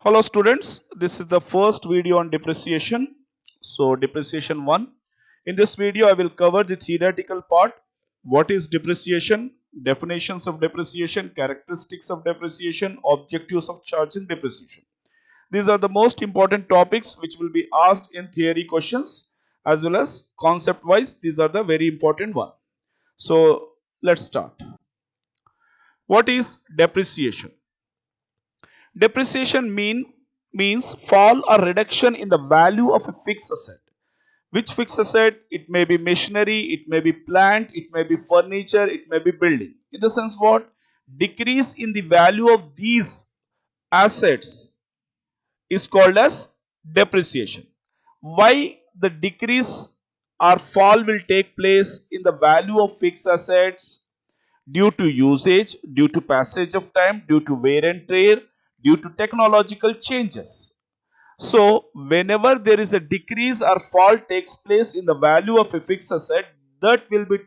Hello students, this is the first video on depreciation. So depreciation 1. In this video I will cover the theoretical part. What is depreciation? Definitions of depreciation, characteristics of depreciation, objectives of charging depreciation. These are the most important topics which will be asked in theory questions as well as concept wise. These are the very important one. So let's start. What is depreciation? Depreciation means fall or reduction in the value of a fixed asset. Which fixed asset? It may be machinery, it may be plant, it may be furniture, it may be building. In the sense what? Decrease in the value of these assets is called as depreciation. Why the decrease or fall will take place in the value of fixed assets? Due to usage, due to passage of time, due to wear and tear, due to technological changes. So, whenever there is a decrease or fall takes place in the value of a fixed asset, that will be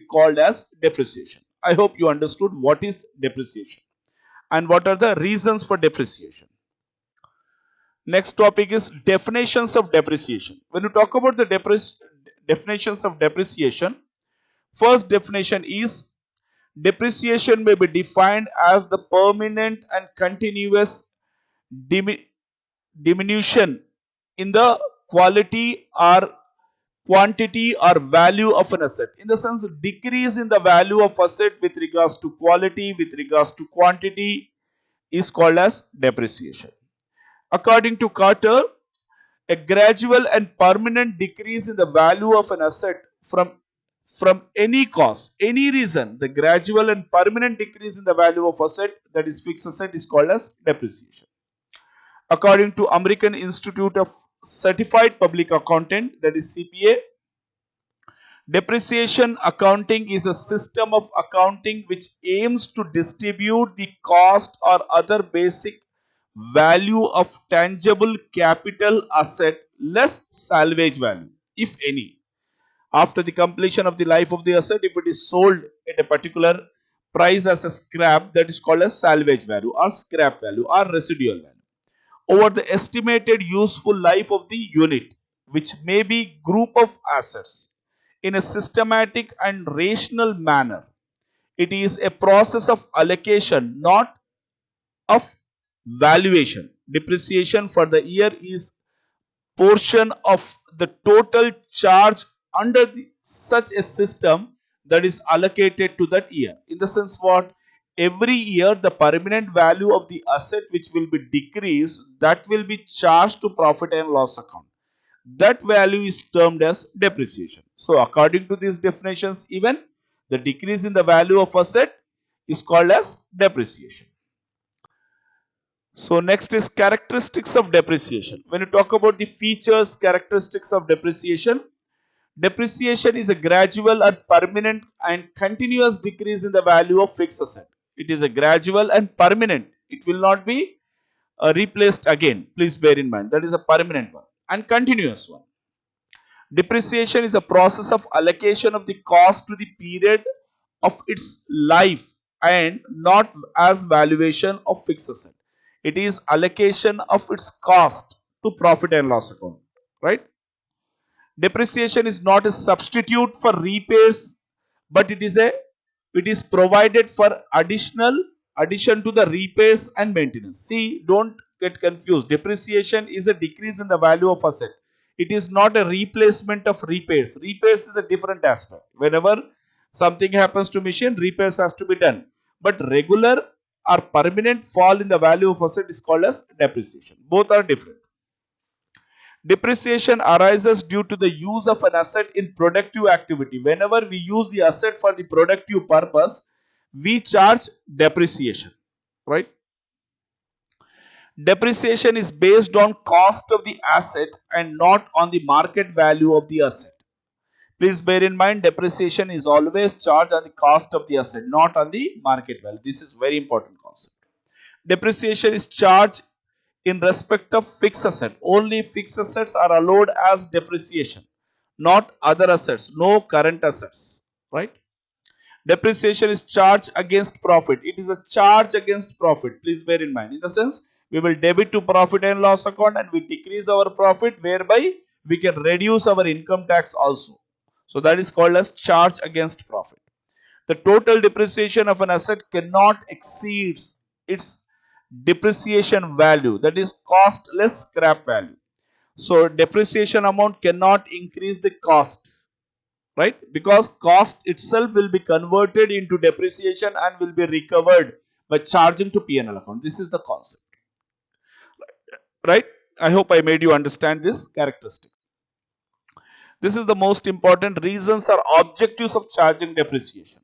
called as depreciation. I hope you understood what is depreciation and what are the reasons for depreciation. Next topic is definitions of depreciation. When you talk about the definitions of depreciation, first definition is depreciation may be defined as the permanent and continuous diminution in the quality or quantity or value of an asset. In the sense, decrease in the value of asset with regards to quality, with regards to quantity is called as depreciation. According to Carter, a gradual and permanent decrease in the value of an asset from any cause, any reason, the gradual and permanent decrease in the value of asset, that is fixed asset, is called as depreciation. According to American Institute of Certified Public Accountant, that is CPA, depreciation accounting is a system of accounting which aims to distribute the cost or other basic value of tangible capital asset less salvage value, if any, after the completion of the life of the asset. If it is sold at a particular price as a scrap, that is called as salvage value or scrap value or residual value, over the estimated useful life of the unit, which may be group of assets, in a systematic and rational manner. It is a process of allocation, not of valuation. Depreciation for the year is portion of the total charge under such a system that is allocated to that year. In the sense what? Every year the permanent value of the asset which will be decreased, that will be charged to profit and loss account. That value is termed as depreciation. So according to these definitions, even the decrease in the value of asset is called as depreciation. So next is characteristics of depreciation. When you talk about the features, characteristics of depreciation, depreciation is a gradual and permanent and continuous decrease in the value of fixed asset. It is a gradual and permanent. It will not be replaced again. Please bear in mind that is a permanent one and continuous one. Depreciation is a process of allocation of the cost to the period of its life and not as valuation of fixed asset. It is allocation of its cost to profit and loss account, right? Depreciation is not a substitute for repairs, but it is provided for addition to the repairs and maintenance. See, don't get confused. Depreciation is a decrease in the value of asset. It is not a replacement of repairs. Repairs is a different aspect. Whenever something happens to machine, repairs has to be done. But regular or permanent fall in the value of asset is called as depreciation. Both are different. Depreciation arises due to the use of an asset in productive activity. Whenever we use the asset for the productive purpose, we charge depreciation, right? Depreciation is based on cost of the asset and not on the market value of the asset. Please bear in mind, depreciation is always charged on the cost of the asset, not on the market value. This is very important concept. Depreciation is charged in respect of fixed asset. Only fixed assets are allowed as depreciation, not other assets, no current assets, right? Depreciation is charged against profit. It is a charge against profit. Please bear in mind. In the sense, we will debit to profit and loss account and we decrease our profit, whereby we can reduce our income tax also. So that is called as charge against profit. The total depreciation of an asset cannot exceed its depreciation value, that is cost less scrap value. So depreciation amount cannot increase the cost, right? Because cost itself will be converted into depreciation and will be recovered by charging to P&L account. This is the concept, right? I hope I made you understand this characteristic. This is the most important reasons or objectives of charging depreciation.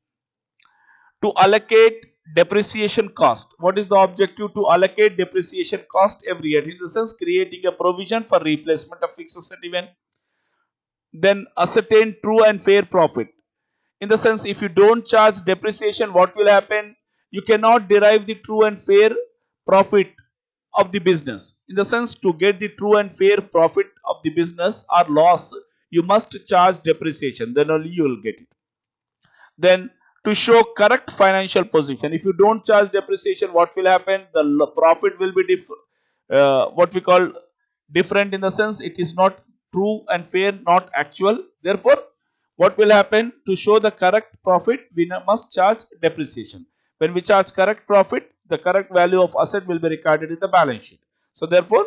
To allocate depreciation cost. What is the objective? To allocate depreciation cost every year. In the sense, creating a provision for replacement of fixed asset event. Then ascertain true and fair profit. In the sense, if you don't charge depreciation, what will happen? You cannot derive the true and fair profit of the business. In the sense, to get the true and fair profit of the business or loss, you must charge depreciation, then only you will get it. Then to show correct financial position, if you don't charge depreciation, what will happen? The profit will be what we call different, in the sense it is not true and fair, not actual. Therefore, what will happen? To show the correct profit, we must charge depreciation. When we charge correct profit, the correct value of asset will be recorded in the balance sheet. So therefore,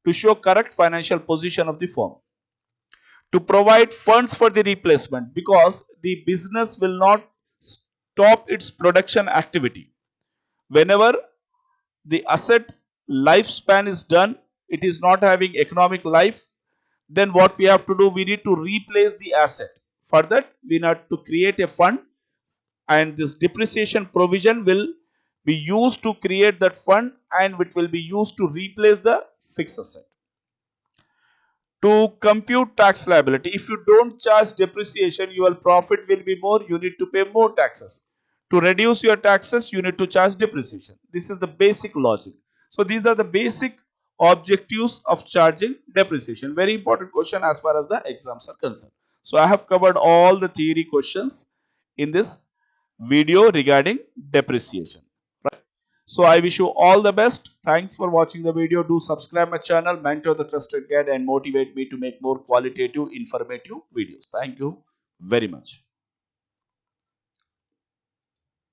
to show correct financial position of the firm. To provide funds for the replacement, because the business will not stop its production activity. Whenever the asset lifespan is done, it is not having economic life, then what we have to do? We need to replace the asset. For that, we need to create a fund, and this depreciation provision will be used to create that fund, and it will be used to replace the fixed asset. To compute tax liability, if you don't charge depreciation, your profit will be more, you need to pay more taxes. To reduce your taxes, you need to charge depreciation. This is the basic logic. So these are the basic objectives of charging depreciation. Very important question as far as the exams are concerned. So I have covered all the theory questions in this video regarding depreciation. So I wish you all the best. Thanks for watching the video. Do subscribe my channel, Mentor the Trusted Guide, and motivate me to make more qualitative, informative videos. Thank you very much.